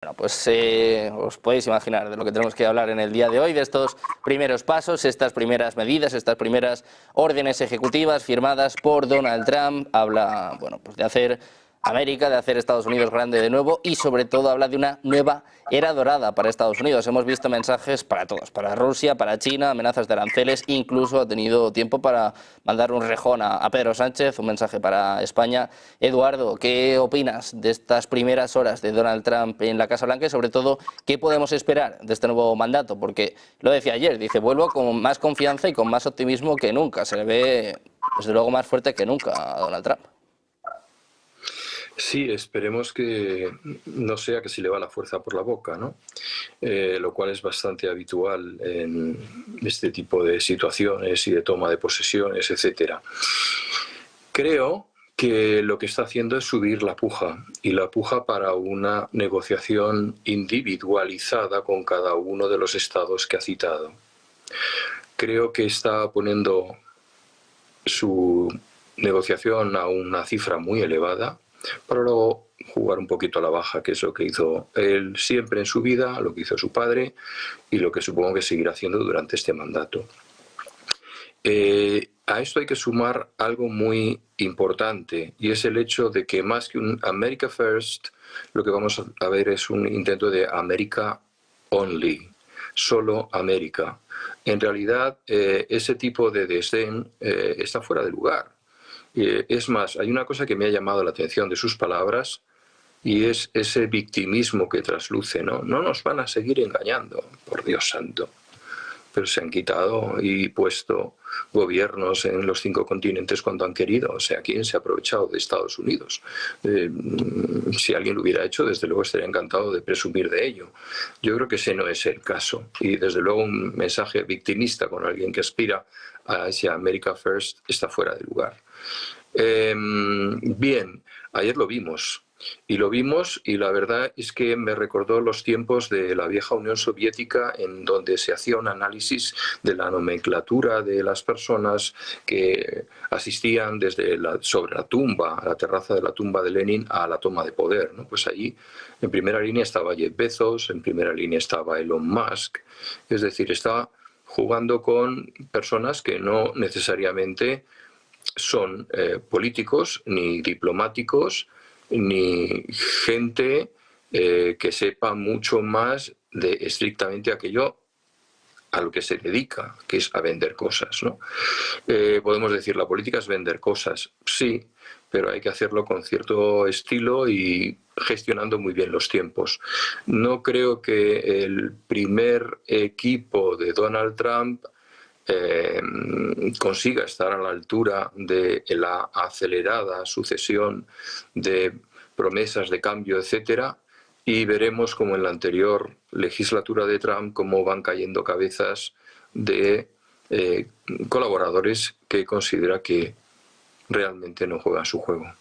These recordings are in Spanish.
Bueno, pues os podéis imaginar de lo que tenemos que hablar en el día de hoy, de estos primeros pasos, estas primeras medidas, estas primeras órdenes ejecutivas firmadas por Donald Trump. Habla, bueno, pues de hacer América, de hacer Estados Unidos grande de nuevo y sobre todo habla de una nueva era dorada para Estados Unidos. Hemos visto mensajes para todos, para Rusia, para China, amenazas de aranceles, incluso ha tenido tiempo para mandar un rejón a Pedro Sánchez, un mensaje para España. Eduardo, ¿qué opinas de estas primeras horas de Donald Trump en la Casa Blanca y sobre todo qué podemos esperar de este nuevo mandato? Porque lo decía ayer, dice, vuelvo con más confianza y con más optimismo que nunca. Se le ve, desde luego, más fuerte que nunca a Donald Trump. Sí, esperemos que no sea que se le va la fuerza por la boca, ¿no? Lo cual es bastante habitual en este tipo de situaciones y de toma de posesiones, etcétera. Creo que lo que está haciendo es subir la puja, y la puja para una negociación individualizada con cada uno de los estados que ha citado. Creo que está poniendo su negociación a una cifra muy elevada, para luego jugar un poquito a la baja, que es lo que hizo él siempre en su vida, lo que hizo su padre y lo que supongo que seguirá haciendo durante este mandato. A esto hay que sumar algo muy importante, y es el hecho de que más que un America First, lo que vamos a ver es un intento de America Only, solo América. En realidad, ese tipo de desdén está fuera de lugar. Es más, hay una cosa que me ha llamado la atención de sus palabras, y es ese victimismo que trasluce, ¿no? No nos van a seguir engañando, por Dios santo. Pero se han quitado y puesto gobiernos en los 5 continentes cuando han querido. O sea, ¿quién se ha aprovechado de Estados Unidos? Si alguien lo hubiera hecho, desde luego estaría encantado de presumir de ello. Yo creo que ese no es el caso. Y desde luego un mensaje victimista con alguien que aspira a ese America First está fuera de lugar. Bien, ayer lo vimos. Y la verdad es que me recordó los tiempos de la vieja Unión Soviética, en donde se hacía un análisis de la nomenclatura de las personas que asistían sobre la tumba, a la terraza de la tumba de Lenin, a la toma de poder, ¿no? Pues allí en primera línea estaba Jeff Bezos, en primera línea estaba Elon Musk, es decir, estaba jugando con personas que no necesariamente son políticos ni diplomáticos, ni gente que sepa mucho más de estrictamente aquello a lo que se dedica, que es a vender cosas, ¿no? Podemos decir, la política es vender cosas, sí, pero hay que hacerlo con cierto estilo y gestionando muy bien los tiempos. No creo que el primer equipo de Donald Trump consiga estar a la altura de la acelerada sucesión de promesas de cambio, etcétera, y veremos como en la anterior legislatura de Trump cómo van cayendo cabezas de colaboradores que considera que realmente no juegan su juego.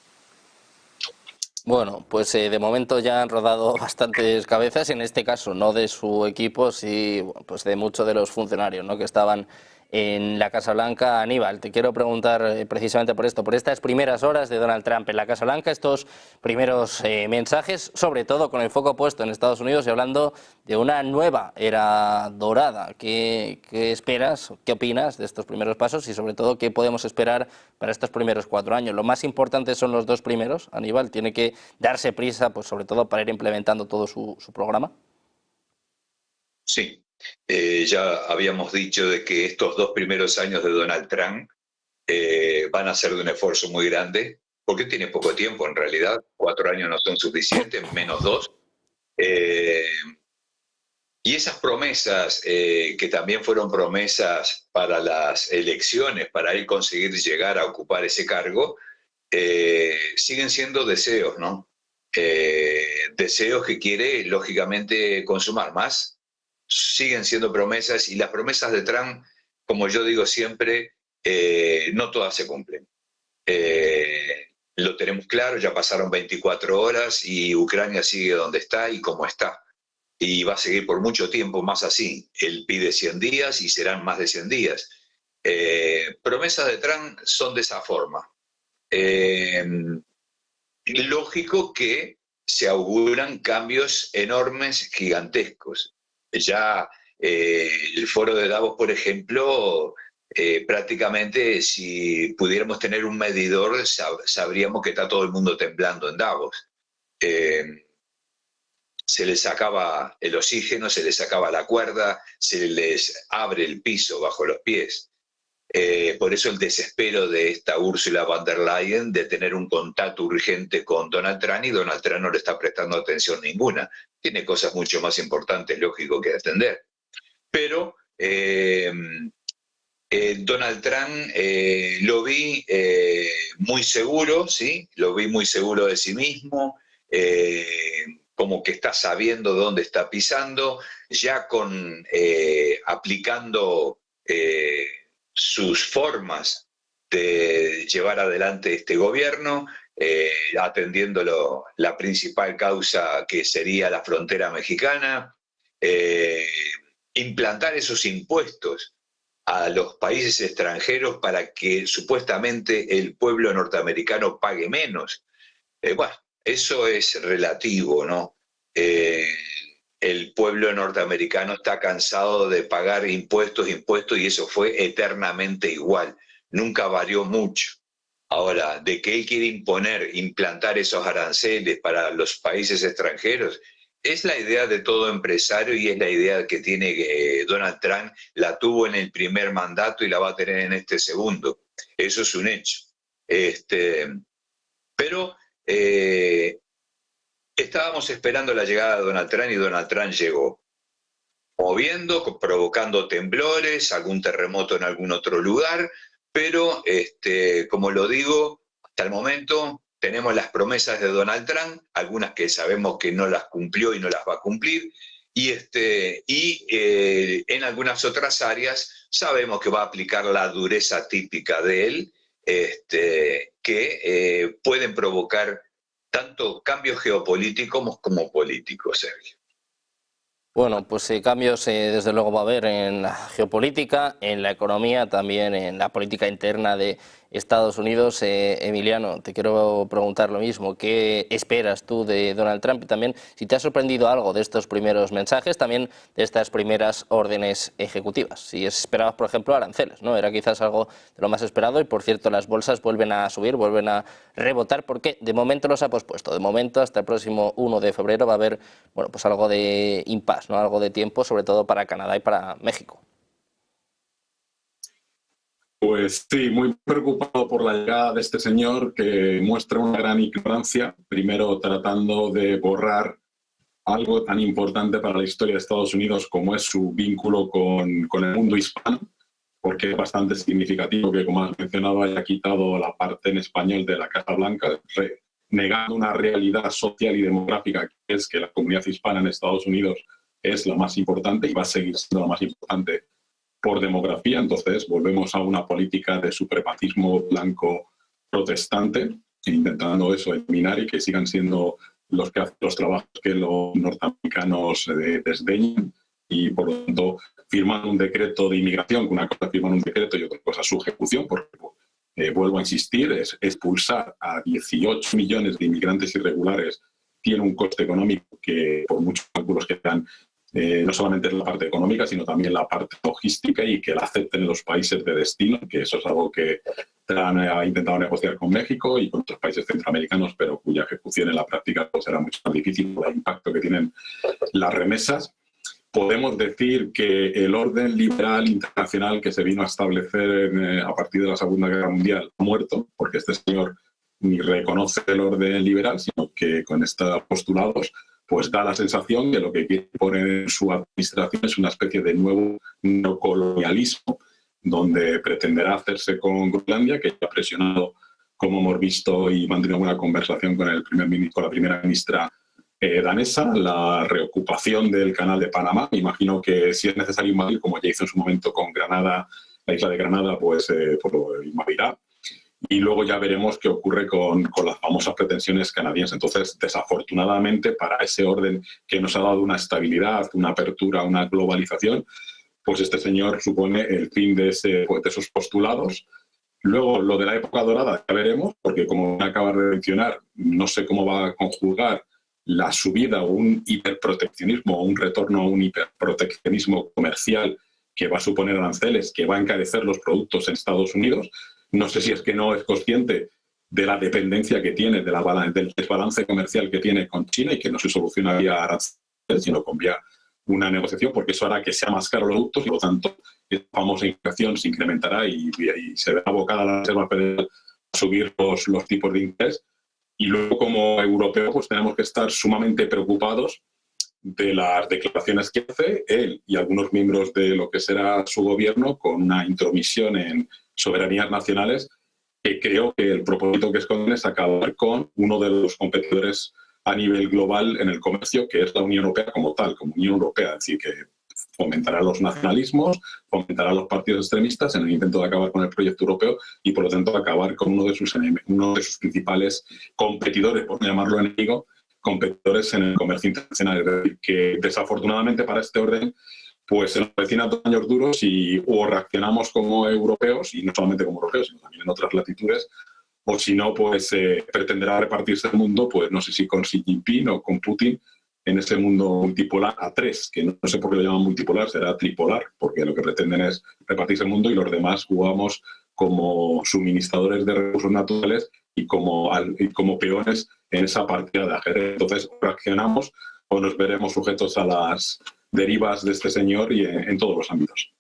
Bueno, pues de momento ya han rodado bastantes cabezas, en este caso no de su equipo, sí, pues de muchos de los funcionarios, ¿no?, que estaban en la Casa Blanca. Aníbal, te quiero preguntar precisamente por esto, por estas primeras horas de Donald Trump en la Casa Blanca, estos primeros mensajes, sobre todo con el foco puesto en Estados Unidos y hablando de una nueva era dorada. ¿Qué esperas, qué opinas de estos primeros pasos y sobre todo qué podemos esperar para estos primeros 4 años? Lo más importante son los 2 primeros, Aníbal, tiene que darse prisa, pues sobre todo para ir implementando todo su programa. Sí, ya habíamos dicho de que estos 2 primeros años de Donald Trump van a ser de un esfuerzo muy grande, porque tiene poco tiempo en realidad, 4 años no son suficientes, menos 2. Y esas promesas, que también fueron promesas para las elecciones, para él conseguir llegar a ocupar ese cargo, siguen siendo deseos, ¿no? Deseos que quiere, lógicamente, consumar más. Siguen siendo promesas, y las promesas de Trump, como yo digo siempre, no todas se cumplen. Lo tenemos claro, ya pasaron 24 horas y Ucrania sigue donde está y como está. Y va a seguir por mucho tiempo más así. Él pide 100 días y serán más de 100 días. Promesas de Trump son de esa forma. Lógico que se auguran cambios enormes, gigantescos. Ya el foro de Davos, por ejemplo, prácticamente si pudiéramos tener un medidor, sabríamos que está todo el mundo temblando en Davos. Se les sacaba el oxígeno, se les sacaba la cuerda, se les abre el piso bajo los pies. Por eso el desespero de esta Ursula von der Leyen de tener un contacto urgente con Donald Trump, y Donald Trump no le está prestando atención ninguna. Tiene cosas mucho más importantes, lógico, que atender. Pero Donald Trump lo vi muy seguro, ¿sí? Lo vi muy seguro de sí mismo, como que está sabiendo dónde está pisando, ya aplicando sus formas de llevar adelante este gobierno, atendiendo la principal causa que sería la frontera mexicana, implantar esos impuestos a los países extranjeros para que supuestamente el pueblo norteamericano pague menos. Bueno, eso es relativo, ¿no? El pueblo norteamericano está cansado de pagar impuestos, y eso fue eternamente igual, nunca varió mucho. Ahora, de que él quiere implantar esos aranceles para los países extranjeros, es la idea de todo empresario y es la idea que tiene Donald Trump, la tuvo en el primer mandato y la va a tener en este segundo. Eso es un hecho. Pero estábamos esperando la llegada de Donald Trump y Donald Trump llegó, moviendo, provocando temblores, algún terremoto en algún otro lugar, pero como lo digo, hasta el momento tenemos las promesas de Donald Trump, algunas que sabemos que no las cumplió y no las va a cumplir, y en algunas otras áreas sabemos que va a aplicar la dureza típica de él, que pueden provocar tanto cambios geopolíticos como políticos, Sergio. Bueno, pues cambios desde luego va a haber en la geopolítica, en la economía, también en la política interna de Estados Unidos. Emiliano, te quiero preguntar lo mismo. ¿Qué esperas tú de Donald Trump? Y también si te ha sorprendido algo de estos primeros mensajes, también de estas primeras órdenes ejecutivas. Si esperabas, por ejemplo, aranceles, ¿no? Era quizás algo de lo más esperado y, por cierto, las bolsas vuelven a subir, vuelven a rebotar, porque de momento los ha pospuesto. De momento, hasta el próximo 1 de febrero va a haber, bueno, pues algo de impasse, ¿no? Algo de tiempo, sobre todo para Canadá y para México. Pues sí, muy preocupado por la llegada de este señor que muestra una gran ignorancia, primero tratando de borrar algo tan importante para la historia de Estados Unidos como es su vínculo con el mundo hispano, porque es bastante significativo que, como has mencionado, haya quitado la parte en español de la Casa Blanca, negando una realidad social y demográfica que es que la comunidad hispana en Estados Unidos es la más importante y va a seguir siendo la más importante por demografía. Entonces volvemos a una política de supremacismo blanco protestante, intentando eso eliminar y que sigan siendo los que hacen los trabajos que los norteamericanos desdeñan, y por lo tanto firman un decreto de inmigración, que una cosa es firmar un decreto y otra cosa su ejecución, porque vuelvo a insistir, es expulsar a 18 millones de inmigrantes irregulares tiene un coste económico que por muchos cálculos que dan, no solamente es la parte económica, sino también la parte logística y que la acepten los países de destino, que eso es algo que Trump ha intentado negociar con México y con otros países centroamericanos, pero cuya ejecución en la práctica pues, será mucho más difícil por el impacto que tienen las remesas. Podemos decir que el orden liberal internacional que se vino a establecer a partir de la Segunda Guerra Mundial ha muerto, porque este señor ni reconoce el orden liberal, sino que con estos postulados pues da la sensación de lo que quiere poner en su administración es una especie de nuevo neocolonialismo, donde pretenderá hacerse con Groenlandia, que ya ha presionado, como hemos visto, y mantenido una conversación con la primera ministra danesa, la reocupación del canal de Panamá. Me imagino que si es necesario invadir, como ya hizo en su momento con Granada, la isla de Granada, pues lo invadirá. Y luego ya veremos qué ocurre con las famosas pretensiones canadienses. Entonces, desafortunadamente, para ese orden que nos ha dado una estabilidad, una apertura, una globalización, pues este señor supone el fin de esos postulados. Luego, lo de la época dorada ya veremos, porque como acabas de mencionar, no sé cómo va a conjugar la subida o un hiperproteccionismo o un retorno a un hiperproteccionismo comercial que va a suponer aranceles, que va a encarecer los productos en Estados Unidos. No sé si es que no es consciente de la dependencia que tiene, del desbalance comercial que tiene con China y que no se soluciona vía aranceles, sino con vía una negociación, porque eso hará que sea más caro los productos y, por lo tanto, esa famosa inflación se incrementará y se verá abocada la Reserva Federal a subir los tipos de interés. Y luego, como europeo, pues tenemos que estar sumamente preocupados de las declaraciones que hace él y algunos miembros de lo que será su gobierno con una intromisión en soberanías nacionales, que creo que el propósito que esconden es acabar con uno de los competidores a nivel global en el comercio, que es la Unión Europea como tal, como Unión Europea. Es decir, que fomentará los nacionalismos, fomentará los partidos extremistas en el intento de acabar con el proyecto europeo y, por lo tanto, acabar con uno de sus principales competidores, por no llamarlo enemigo, competidores en el comercio internacional. Es decir, que desafortunadamente para este orden pues se nos avecinan 2 años duros y o reaccionamos como europeos, y no solamente como europeos, sino también en otras latitudes, o si no, pues pretenderá repartirse el mundo, pues no sé si con Xi Jinping o con Putin, en ese mundo multipolar a 3, que no sé por qué lo llaman multipolar, será tripolar, porque lo que pretenden es repartirse el mundo y los demás jugamos como suministradores de recursos naturales y como peones en esa partida de ajedrez. Entonces, reaccionamos o nos veremos sujetos a las derivas de este señor y en todos los ámbitos.